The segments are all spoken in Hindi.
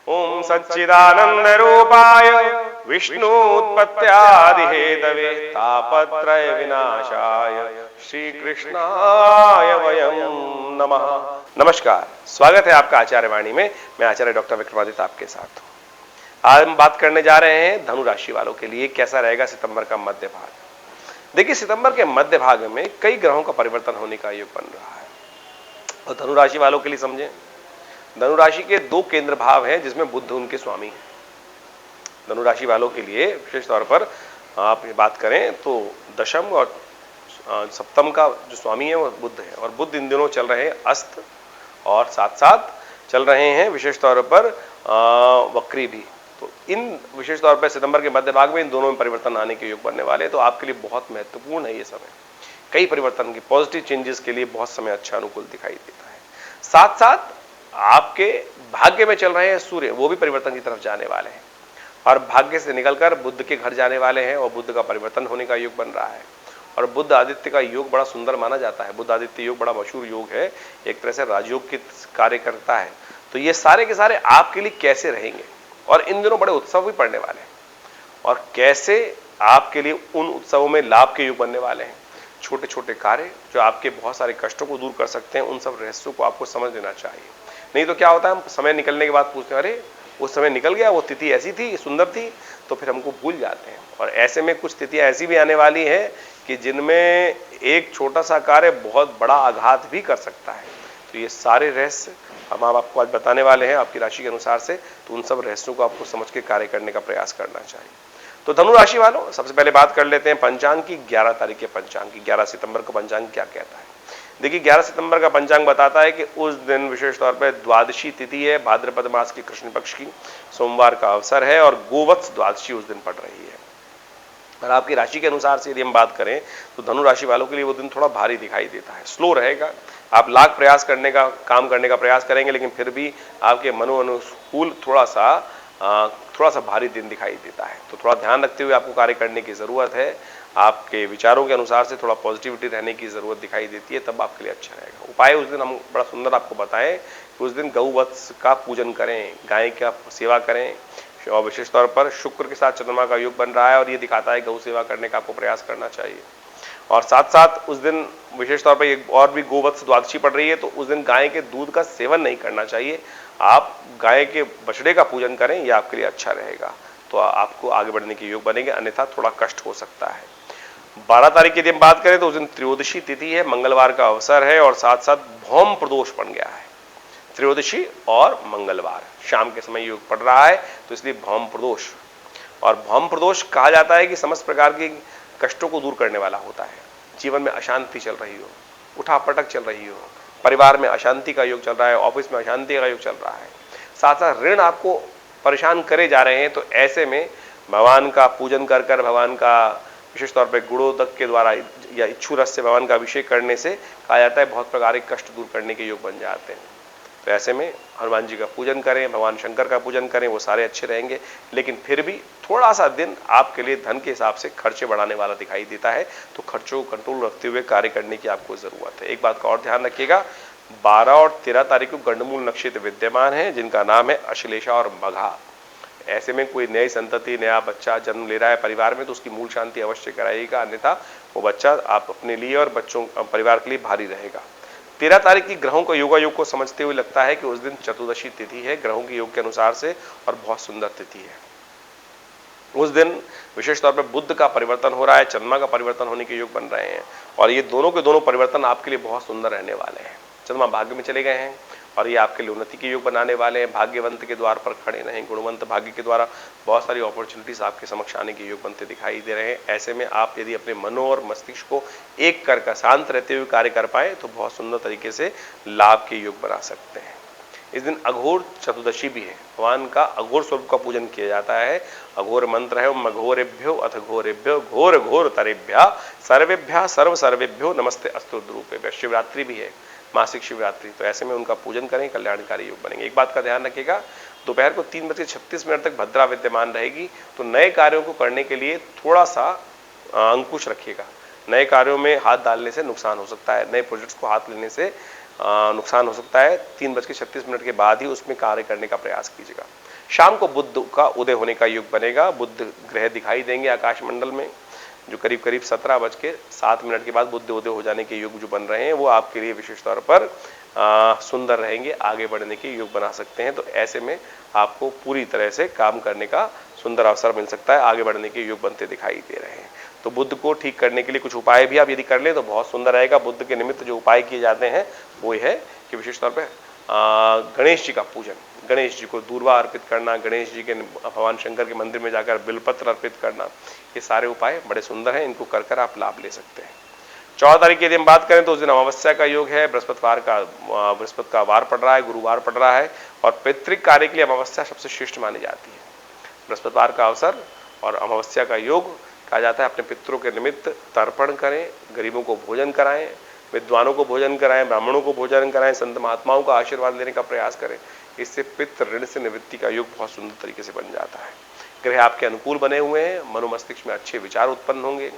ओम सच्चिदानंद रूपाय विष्णुत्पत्त्यादि हेतवे तापत्रय विनाशाय श्री कृष्णाय वयम नमः। नमस्कार, स्वागत है आपका आचार्य वाणी में। मैं आचार्य डॉक्टर विक्रमादित्य आपके साथ हूं। आज हम बात करने जा रहे हैं धनु राशि वालों के लिए कैसा रहेगा सितंबर का मध्य भाग। देखिए, सितंबर के मध्य भाग में कई ग्रहों का परिवर्तन होने का योग बन रहा है और धनु राशि वालों के लिए समझें, धनु राशि के दो केंद्र भाव हैं जिसमें बुध उनके स्वामी हैं। धनु राशि वालों के लिए विशेष तौर पर आप ये बात करें तो दशम और सप्तम का जो स्वामी है वो बुध है और बुध इन दिनों चल रहे हैं अस्त और साथ साथ चल रहे हैं विशेष तौर पर वक्री भी। तो इन विशेष तौर पर सितंबर के मध्य भाग में इन दोनों में परिवर्तन आने के योग बनने वाले हैं। तो आपके लिए बहुत महत्वपूर्ण है ये समय। कई परिवर्तन की पॉजिटिव चेंजेस के लिए बहुत समय अच्छा अनुकूल दिखाई देता है। साथ साथ आपके भाग्य में चल रहे हैं सूर्य, वो भी परिवर्तन की तरफ जाने वाले हैं और भाग्य से निकलकर बुध के घर जाने वाले हैं और बुध का परिवर्तन होने का योग बन रहा है। और बुध आदित्य का योग बड़ा सुंदर माना जाता है। बुध आदित्य योग बड़ा मशहूर योग है, एक तरह से राजयोग की कार्य करता है। तो ये सारे के सारे आपके लिए कैसे रहेंगे और इन दिनों बड़े उत्सव भी पड़ने वाले हैं और कैसे आपके लिए उन उत्सवों में लाभ के योग बनने वाले हैं। छोटे छोटे कार्य जो आपके बहुत सारे कष्टों को दूर कर सकते हैं, उन सब रहस्यों को आपको समझ लेना चाहिए। नहीं तो क्या होता है, हम समय निकलने के बाद पूछते हैं अरे उस समय निकल गया, वो तिथि ऐसी थी, सुंदर थी, तो फिर हमको भूल जाते हैं। और ऐसे में कुछ तिथियां ऐसी भी आने वाली हैं कि जिनमें एक छोटा सा कार्य बहुत बड़ा आघात भी कर सकता है। तो ये सारे रहस्य हम आपको आज बताने वाले हैं आपकी राशि के अनुसार से। तो उन सब रहस्यों को आपको समझ के कार्य करने का प्रयास करना चाहिए। तो धनु राशि वालों, सबसे पहले बात कर लेते हैं पंचांग की। 11 तारीख के पंचांग की, 11 सितंबर को पंचांग क्या कहता है। देखिए, 11 सितंबर का पंचांग बताता है कि उस दिन विशेष तौर पर द्वादशी तिथि है, भाद्रपद मास की कृष्ण पक्ष की, सोमवार का अवसर है और गोवत्स द्वादशी उस दिन पड़ रही है। और आपकी राशि के अनुसार से यदि हम बात करें तो धनु राशि वालों के लिए वो दिन थोड़ा भारी दिखाई देता है, स्लो रहेगा। आप लाख प्रयास करने का काम करने का प्रयास करेंगे लेकिन फिर भी आपके मनोअनुकूल थोड़ा सा भारी दिन दिखाई देता है। तो थोड़ा ध्यान रखते हुए आपको कार्य करने की जरूरत है। आपके विचारों के अनुसार से थोड़ा पॉजिटिविटी रहने की जरूरत दिखाई देती है, तब आपके लिए अच्छा रहेगा। उपाय उस दिन हम बड़ा सुंदर आपको बताएं कि उस दिन गौवत्स का पूजन करें, गाय का सेवा करें और विशेष तौर पर शुक्र के साथ चंद्रमा का योग बन रहा है और ये दिखाता है गौ सेवा करने का आपको प्रयास करना चाहिए। और साथ साथ उस दिन विशेष तौर पर एक और भी गोवत्स द्वादशी पड़ रही है, तो उस दिन गाय के दूध का सेवन नहीं करना चाहिए। आप गाय के बछड़े का पूजन करें, यह आपके लिए अच्छा रहेगा। तो आपको आगे बढ़ने के योग बनेंगे, अन्यथा थोड़ा कष्ट हो सकता है। 12 तारीख की यदि हम बात करें तो उस दिन त्रयोदशी तिथि है, मंगलवार का अवसर है और साथ साथ भौम प्रदोष बन गया है। त्रयोदशी और मंगलवार शाम के समय योग पड़ रहा है, तो इसलिए भौम प्रदोष। और भौम प्रदोष कहा जाता है कि समस्त प्रकार के कष्टों को दूर करने वाला होता है। जीवन में अशांति चल रही हो, उठापटक चल रही हो, परिवार में अशांति का योग चल रहा है, ऑफिस में अशांति का योग चल रहा है, साथ साथ ऋण आपको परेशान करे जा रहे हैं, तो ऐसे में भगवान का पूजन कर कर, भगवान का विशेष तौर पर गुणोदक के द्वारा या इच्छू रस से भगवान का अभिषेक करने से कहा जाता है बहुत प्रकार के कष्ट दूर करने के योग बन जाते हैं। तो ऐसे में हनुमान जी का पूजन करें, भगवान शंकर का पूजन करें, वो सारे अच्छे रहेंगे। लेकिन फिर भी थोड़ा सा दिन आपके लिए धन के हिसाब से खर्चे बढ़ाने वाला दिखाई देता है, तो खर्चों को कंट्रोल रखते हुए कार्य करने की आपको जरूरत है। एक बात का और ध्यान रखिएगा, 12 और 13 तारीख को गंडमूल नक्षत्र विद्यमान है जिनका नाम है अश्लेषा और मघा। ऐसे में कोई नई संतति, नया बच्चा जन्म ले रहा है परिवार में, तो उसकी मूल शांति अवश्य कराइएगा, अन्यथा वो बच्चा आप अपने लिए और बच्चों परिवार के लिए भारी रहेगा। 13 तारीख की ग्रहों का योगायोग को समझते हुए लगता है कि उस दिन चतुर्दशी तिथि है ग्रहों के योग के अनुसार से और बहुत सुंदर तिथि है। उस दिन विशेष तौर पर बुध का परिवर्तन हो रहा है, चंद्रमा का परिवर्तन होने के योग बन रहे हैं और ये दोनों के दोनों परिवर्तन आपके लिए बहुत सुंदर रहने वाले हैं। चंद्रमा भाग्य में चले गए हैं और ये आपके लिए उन्नति के योग बनाने वाले हैं। भाग्यवंत के द्वार पर खड़े रहें, गुणवंत भाग्य के द्वारा बहुत सारी अपॉर्चुनिटीज आपके समक्ष आने के योग बनते दिखाई दे रहे हैं। ऐसे में आप यदि अपने मनो और मस्तिष्क को एक कर शांत रहते हुए कार्य कर पाए तो बहुत सुंदर तरीके से लाभ के योग बना सकते हैं। इस दिन अघोर चतुर्दशी भी है, भगवान का अघोर स्वरूप का पूजन किया जाता है। अघोर मंत्र है मघोरेभ्यो अथ घोरेभ्यो घोर घोर तरेभ्या सर्वेभ्या सर्व सर्वेभ्यो नमस्ते अस्तुद्रूपेभ्य। शिवरात्रि भी है, मासिक शिवरात्रि, तो ऐसे में उनका पूजन करें, कल्याणकारी योग बनेंगे। एक बात का ध्यान रखिएगा, दोपहर को 3:36 तक भद्रा विद्यमान रहेगी, तो नए कार्यों को करने के लिए थोड़ा सा अंकुश रखिएगा। नए कार्यों में हाथ डालने से नुकसान हो सकता है, नए प्रोजेक्ट्स को हाथ लेने से नुकसान हो सकता है। 3:36 के बाद ही उसमें कार्य करने का प्रयास कीजिएगा। शाम को बुध का उदय होने का योग बनेगा। बुध ग्रह दिखाई देंगे आकाश मंडल में, जो करीब करीब 17:07 के बाद बुध उदय हो जाने के योग जो बन रहे हैं वो आपके लिए विशेष तौर पर सुंदर रहेंगे, आगे बढ़ने के योग बना सकते हैं। तो ऐसे में आपको पूरी तरह से काम करने का सुंदर अवसर मिल सकता है, आगे बढ़ने के योग बनते दिखाई दे रहे हैं। तो बुध को ठीक करने के लिए कुछ उपाय भी आप यदि कर लें तो बहुत सुंदर रहेगा। बुध के निमित्त जो उपाय किए जाते हैं वो है कि विशेष तौर पर गणेश जी का पूजन, गणेश जी को दूर्वा अर्पित करना, गणेश जी के भगवान शंकर के मंदिर में जाकर बिलपत्र अर्पित करना, ये सारे उपाय बड़े सुंदर हैं, इनको कर कर आप लाभ ले सकते हैं। 14 तारीख की यदि हम बात करें तो उस दिन अमावस्या का योग है। बृहस्पति का वार पड़ रहा है, गुरुवार पड़ रहा है और पैतृक कार्य के लिए अमावस्या सबसे श्रेष्ठ मानी जाती है। बृहस्पतिवार का अवसर और अमावस्या का योग कहा जाता है अपने पितरों के निमित्त तर्पण करें, गरीबों को भोजन कराएं, विद्वानों को भोजन कराएं, ब्राह्मणों को भोजन कराएं, संत महात्माओं का आशीर्वाद लेने का प्रयास करें। इससे पितृ ऋण से निवृत्ति का योग बहुत सुंदर तरीके से बन जाता है। ग्रह आपके अनुकूल बने हुए हैं, मनोमस्तिष्क में अच्छे विचार उत्पन्न होंगे,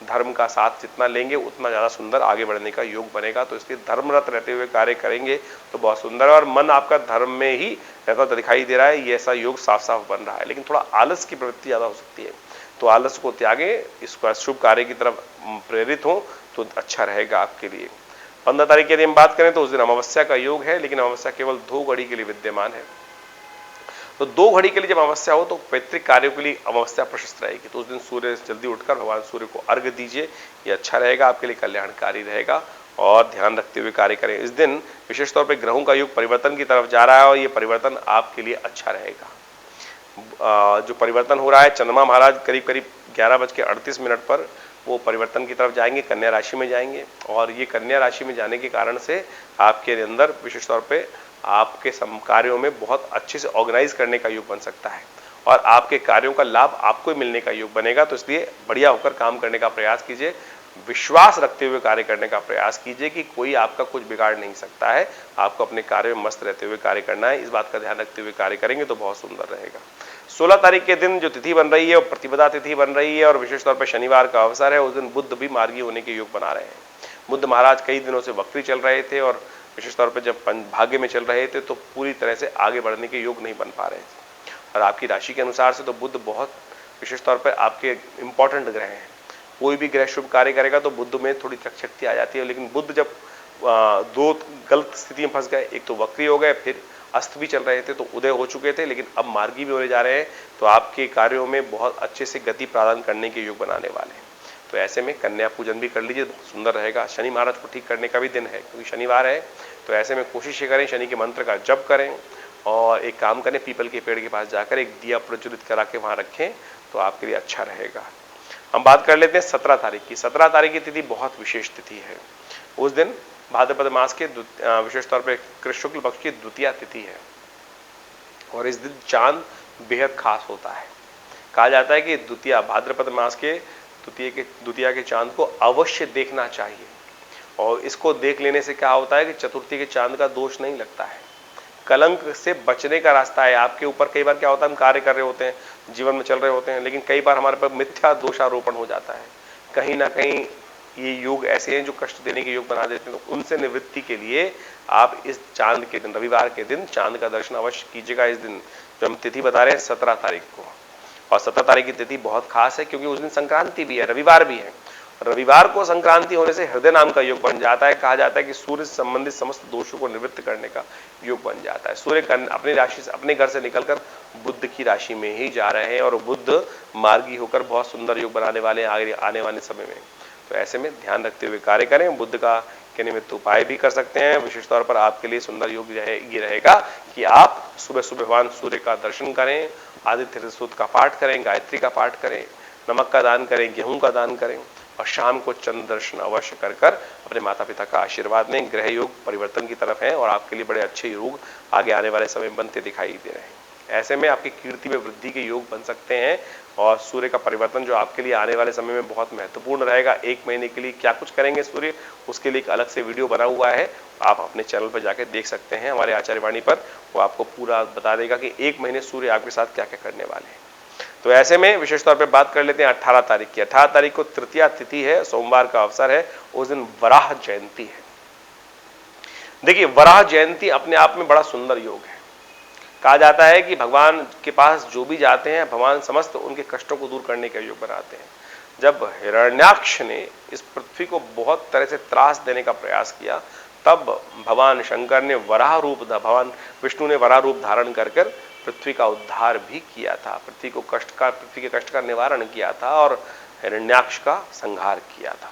धर्म का साथ जितना लेंगे उतना ज्यादा सुंदर आगे बढ़ने का योग बनेगा। तो इसलिए धर्मरत रहते हुए कार्य करेंगे तो बहुत सुंदर है और मन आपका धर्म में ही रहता दिखाई दे रहा है। ये ऐसा योग साफ साफ बन रहा है, लेकिन थोड़ा आलस की प्रवृत्ति ज्यादा हो सकती है, तो आलस को त्यागे, इसको शुभ कार्य की तरफ प्रेरित हो तो अच्छा रहेगा आपके लिए। 15 तारीख की यदि हम बात करें तो उस दिन अमावस्या का योग है, लेकिन अमावस्या केवल 2 घड़ी के लिए विद्यमान है। तो 2 घड़ी के लिए जब अमावस्या हो तो पैतृक कार्यों के लिए अमावस्या प्रशस्त रहेगी। तो उस दिन सूर्य जल्दी उठकर भगवान सूर्य को अर्घ्य दीजिए, ये अच्छा रहेगा, आपके लिए कल्याणकारी रहेगा और ध्यान रखते हुए कार्य करें। इस दिन विशेष तौर पर ग्रहों का योग परिवर्तन की तरफ जा रहा है और ये परिवर्तन आपके लिए अच्छा रहेगा। जो परिवर्तन हो रहा है, चंद्रमा महाराज करीब करीब 11:38 पर वो परिवर्तन की तरफ जाएंगे, कन्या राशि में जाएंगे और ये कन्या राशि में जाने के कारण से आपके अंदर विशेष तौर पे आपके कार्यों में बहुत अच्छे से ऑर्गेनाइज करने का योग बन सकता है और आपके कार्यों का लाभ आपको ही मिलने का योग बनेगा। तो इसलिए बढ़िया होकर काम करने का प्रयास कीजिए, विश्वास रखते हुए कार्य करने का प्रयास कीजिए कि कोई आपका कुछ बिगाड़ नहीं सकता है। आपको अपने कार्य में मस्त रहते हुए कार्य करना है, इस बात का ध्यान रखते हुए कार्य करेंगे तो बहुत सुंदर रहेगा। 16 तारीख के दिन जो तिथि बन रही है वो प्रतिपदा तिथि बन रही है और विशेष तौर पर शनिवार का अवसर है। उस दिन बुध भी मार्गी होने के योग बना रहे हैं। बुध महाराज कई दिनों से वक्री चल रहे थे और विशेष तौर पर जब भाग्य में चल रहे थे तो पूरी तरह से आगे बढ़ने के योग नहीं बन पा रहे थे और आपकी राशि के अनुसार से तो बुध बहुत विशेष तौर पर आपके इंपॉर्टेंट ग्रह हैं। कोई भी ग्रह शुभ कार्य करेगा तो बुध में थोड़ी शक्ति आ जाती है, लेकिन बुध जब 2 गलत स्थिति में फंस गए, एक तो वक्री हो गए, फिर अस्त भी चल रहे थे तो उदय हो चुके थे, लेकिन अब मार्गी भी होने जा रहे हैं तो आपके कार्यों में बहुत अच्छे से गति प्रदान करने के योग बनाने वाले हैं। तो ऐसे में कन्या पूजन भी कर लीजिए, बहुत सुंदर रहेगा। शनि महाराज को ठीक करने का भी दिन है क्योंकि शनिवार है, तो ऐसे में कोशिश करें शनि के मंत्र का जप करें और एक काम करें, पीपल के पेड़ के पास जाकर एक दिया प्रज्वलित करा के वहां रखें तो आपके लिए अच्छा रहेगा। हम बात कर लेते हैं 17 तारीख की। 17 तारीख की तिथि बहुत विशेष तिथि है। उस दिन भाद्रपद मास के विशेष तौर पर कृष्ण शुक्ल पक्ष की द्वितीया तिथि है और इस दिन चांद बेहद खास होता है। कहा जाता है कि द्वितीया भाद्रपद मास के द्वितीया के चांद को अवश्य देखना चाहिए और इसको देख लेने से क्या होता है कि चतुर्थी के चांद का दोष नहीं लगता है, कलंक से बचने का रास्ता है आपके ऊपर। कई बार क्या होता है, हम कार्य कर रहे होते हैं, जीवन में चल रहे होते हैं, लेकिन कई बार हमारे पर मिथ्या दोषारोपण हो जाता है। कहीं ना कहीं ये योग ऐसे हैं जो कष्ट देने के योग बना देते हैं, तो उनसे निवृत्ति के लिए आप इस चांद के दिन, रविवार के दिन चांद का दर्शन अवश्य कीजिएगा। इस दिन जो हम तिथि बता रहे हैं 17 तारीख को, और 17 तारीख की तिथि बहुत खास है क्योंकि उस दिन संक्रांति भी है, रविवार भी है। रविवार को संक्रांति होने से हृदय नाम का योग बन जाता है। कहा जाता है कि सूर्य से संबंधित समस्त दोषों को निवृत्त करने का योग बन जाता है। सूर्य अपनी राशि से, अपने घर से निकलकर बुध की राशि में ही जा रहे हैं और बुध मार्गी होकर बहुत सुंदर योग बनाने वाले आने वाले समय में। तो ऐसे में ध्यान रखते हुए कार्य करें। बुध का के निमित्त उपाय भी कर सकते हैं। विशेष तौर पर आपके लिए सुंदर योग ये रहेगा कि आप सुबह सुबह भगवान सूर्य का दर्शन करें, आदित्य सूक्त का पाठ करें, गायत्री का पाठ करें, नमक का दान करें, गेहूं का दान करें और शाम को चंद्र दर्शन अवश्य कर अपने माता पिता का आशीर्वाद लें। ग्रह योग परिवर्तन की तरफ है और आपके लिए बड़े अच्छे योग आगे आने वाले समय बनते दिखाई दे रहे हैं। ऐसे में आपकी कीर्ति में वृद्धि के योग बन सकते हैं और सूर्य का परिवर्तन जो आपके लिए आने वाले समय में बहुत महत्वपूर्ण रहेगा। 1 महीने के लिए क्या कुछ करेंगे सूर्य, उसके लिए एक अलग से वीडियो बना हुआ है, आप अपने चैनल पर जाकर देख सकते हैं हमारे आचार्यवाणी पर। वो आपको पूरा बता देगा कि 1 महीने सूर्य आपके साथ क्या क्या करने वाले हैं। तो ऐसे में विशेष तौर पर बात कर लेते हैं 18 तारीख की। 18 तारीख को तृतीया तिथि है, सोमवार का अवसर है। उस दिन वराह जयंती है। देखिए, वराह जयंती अपने आप में बड़ा सुंदर योग है। कहा जाता है कि भगवान के पास जो भी जाते हैं, भगवान समस्त उनके कष्टों को दूर करने का योग बनाते हैं। जब हिरण्याक्ष ने इस पृथ्वी को बहुत तरह से त्रास देने का प्रयास किया, तब भगवान शंकर ने वराह रूप, भगवान विष्णु ने वराह रूप धारण कर पृथ्वी का उद्धार भी किया था, पृथ्वी के कष्ट का निवारण किया था और हिरण्याक्ष का संहार किया था।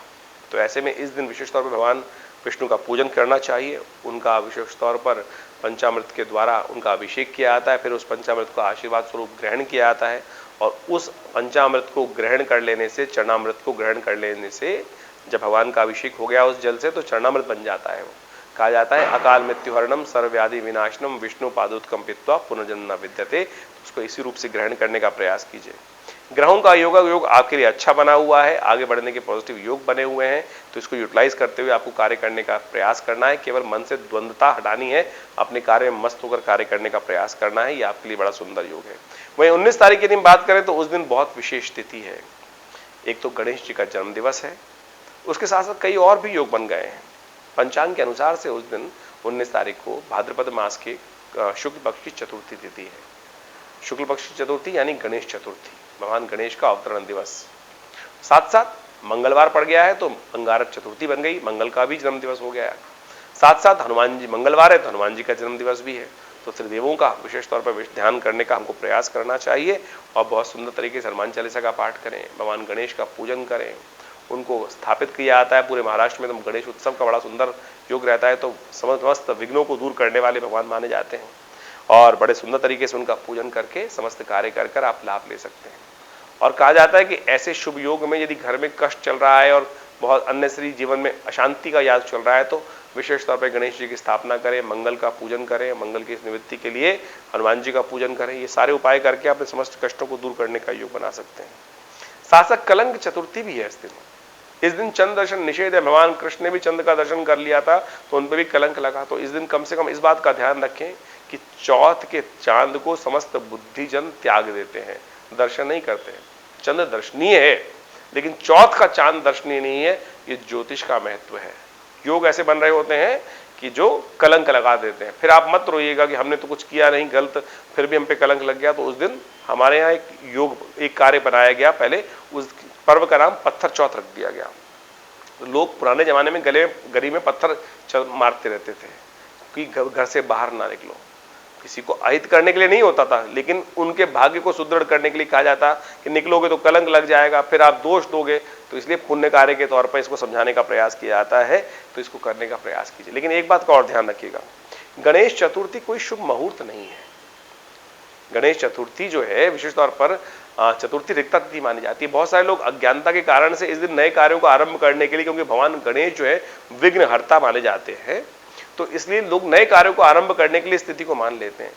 तो ऐसे में इस दिन विशेष तौर पर भगवान विष्णु का पूजन करना चाहिए। उनका विशेष तौर पर पंचामृत के द्वारा उनका अभिषेक किया जाता है, फिर उस पंचामृत को आशीर्वाद स्वरूप ग्रहण किया जाता है और उस पंचामृत को ग्रहण कर लेने से, चरणामृत को ग्रहण कर लेने से, जब भगवान का अभिषेक हो गया उस जल से, तो चरणामृत बन जाता है। वो कहा जाता है अकाल मृत्यु हरणम सर्वव्याधि विनाशनम विष्णु पादोत्कम पित्वा पुनर्जन्म न विद्यते। उसको इसी रूप से ग्रहण करने का प्रयास कीजिए। ग्रहों का योग आपके लिए अच्छा बना हुआ है, आगे बढ़ने के पॉजिटिव योग बने हुए हैं, तो इसको यूटिलाइज करते हुए आपको कार्य करने का प्रयास करना है। केवल मन से द्वंद्वता हटानी है, अपने कार्य में मस्त होकर कार्य करने का प्रयास करना है। ये आपके लिए बड़ा सुंदर योग है। वहीं 19 तारीख के दिन बात करें तो उस दिन बहुत विशेष तिथि है। एक तो गणेश जी का जन्म दिवस है, उसके साथ साथ कई और भी योग बन गए हैं। पंचांग के अनुसार से उस दिन 19 तारीख को भाद्रपद मास के शुक्ल पक्ष की चतुर्थी तिथि है। शुक्ल पक्ष की चतुर्थी यानी गणेश चतुर्थी, भगवान गणेश का अवतरण दिवस। साथ साथ मंगलवार पड़ गया है तो अंगारक चतुर्थी बन गई, मंगल का भी जन्म दिवस हो गया है। साथ साथ हनुमान जी, मंगलवार है तो हनुमान जी का जन्म दिवस भी है। तो त्रिदेवों का विशेष तौर पर ध्यान करने का हमको प्रयास करना चाहिए और बहुत सुंदर तरीके से हनुमान चालीसा का पाठ करें, भगवान गणेश का पूजन करें। उनको स्थापित किया जाता है पूरे महाराष्ट्र में, तो गणेश उत्सव का बड़ा सुंदर योग रहता है। तो समस्त विघ्नों को दूर करने वाले भगवान माने जाते हैं और बड़े सुंदर तरीके से उनका पूजन करके समस्त कार्य कर आप लाभ ले सकते हैं। और कहा जाता है कि ऐसे शुभ योग में यदि घर में कष्ट चल रहा है और बहुत अन्य जीवन में अशांति का याद चल रहा है, तो विशेष तौर पर गणेश जी की स्थापना करें, मंगल का पूजन करें, मंगल की निवृत्ति के लिए हनुमान जी का पूजन करें। ये सारे उपाय करके अपने समस्त कष्टों को दूर करने का योग बना सकते हैं। साथ साथ कलंक चतुर्थी भी है इस दिन चंद्र दर्शन निषेध है। भगवान कृष्ण ने भी चंद्र का दर्शन कर लिया था तो उन पर भी कलंक लगा। तो इस दिन कम से कम इस बात का ध्यान रखें कि चौथ के चांद को समस्त बुद्धिजन त्याग देते हैं, दर्शन नहीं करते हैं। चंद्र दर्शनीय है लेकिन चौथ का चांद दर्शनीय नहीं है। ये ज्योतिष का महत्व है। योग ऐसे बन रहे होते हैं कि जो कलंक लगा देते हैं। फिर आप मत रोइएगा कि हमने तो कुछ किया नहीं गलत, फिर भी हम पे कलंक लग गया। तो उस दिन हमारे यहाँ एक कार्य बनाया गया, पहले उस पर्व का नाम पत्थर चौथ रख दिया गया। तो लोग पुराने जमाने में गली में पत्थर मारते रहते थे कि घर से बाहर ना निकलो। किसी को अहित करने के लिए नहीं होता था, लेकिन उनके भाग्य को सुदृढ़ करने के लिए कहा जाता कि निकलोगे तो कलंक लग जाएगा, फिर आप दोष दोगे। तो इसलिए पुण्य कार्य के तौर पर इसको समझाने का प्रयास किया जाता है। तो इसको करने का प्रयास कीजिए। लेकिन एक बात का और ध्यान रखिएगा, गणेश चतुर्थी कोई शुभ मुहूर्त नहीं है। गणेश चतुर्थी जो है विशेष तौर पर चतुर्थी रिक्ता तिथि मानी जाती है। बहुत सारे लोग अज्ञानता के कारण से इस दिन नए कार्यों को आरंभ करने के लिए, क्योंकि भगवान गणेश जो है विघ्नहर्ता माने जाते हैं, तो इसलिए लोग नए कार्यों को आरंभ करने के लिए इस तिथि को मान लेते हैं।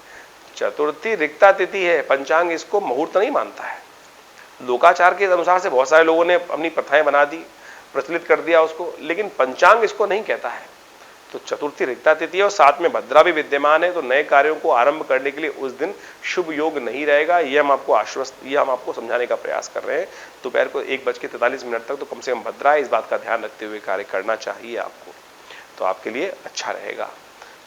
चतुर्थी रिक्ता तिथि है, पंचांग इसको मुहूर्त नहीं मानता है। लोकाचार के अनुसार से बहुत सारे लोगों ने अपनी प्रथाएं बना दी, प्रचलित कर दिया उसको, लेकिन पंचांग इसको नहीं कहता है। तो चतुर्थी रिक्ता तिथि है और साथ में भद्रा भी विद्यमान है। तो नए कार्यों को आरंभ करने के लिए उस दिन शुभ योग नहीं रहेगा। ये हम आपको समझाने का प्रयास कर रहे हैं। दोपहर को 1:43 तक तो कम से कम भद्रा है, इस बात का ध्यान रखते हुए कार्य करना चाहिए आपको, तो आपके लिए अच्छा रहेगा।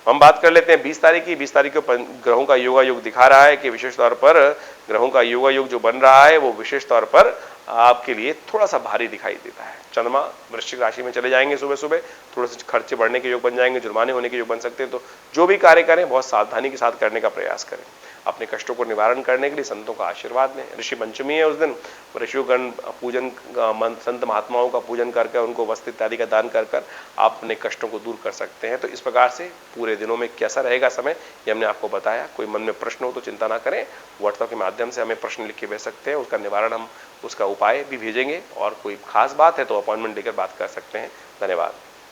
हम बात कर लेते हैं 20 तारीख की। 20 तारीख को ग्रहों का योगा योग दिखा रहा है कि विशेष तौर पर ग्रहों का योगा योग जो बन रहा है वो विशेष तौर पर आपके लिए थोड़ा सा भारी दिखाई देता है। चंद्रमा वृश्चिक राशि में चले जाएंगे सुबह सुबह, थोड़े से खर्चे बढ़ने के योग बन जाएंगे, जुर्माने होने के योग बन सकते हैं। तो जो भी कार्य करें बहुत सावधानी के साथ करने का प्रयास करें। अपने कष्टों को निवारण करने के लिए संतों का आशीर्वाद लें। ऋषि पंचमी है उस दिन, ऋषिगण पूजन, संत महात्माओं का पूजन करके उनको वस्त्र इत्यादि का दान कर आप अपने कष्टों को दूर कर सकते हैं। तो इस प्रकार से पूरे दिनों में कैसा रहेगा समय, ये हमने आपको बताया। कोई मन में प्रश्न हो तो चिंता ना करें, व्हाट्सएप के माध्यम से हमें प्रश्न लिख के भेज सकते हैं, उसका निवारण हम उसका उपाय भी भेजेंगे। और कोई खास बात है तो अपॉइंटमेंट लेकर बात कर सकते हैं। धन्यवाद।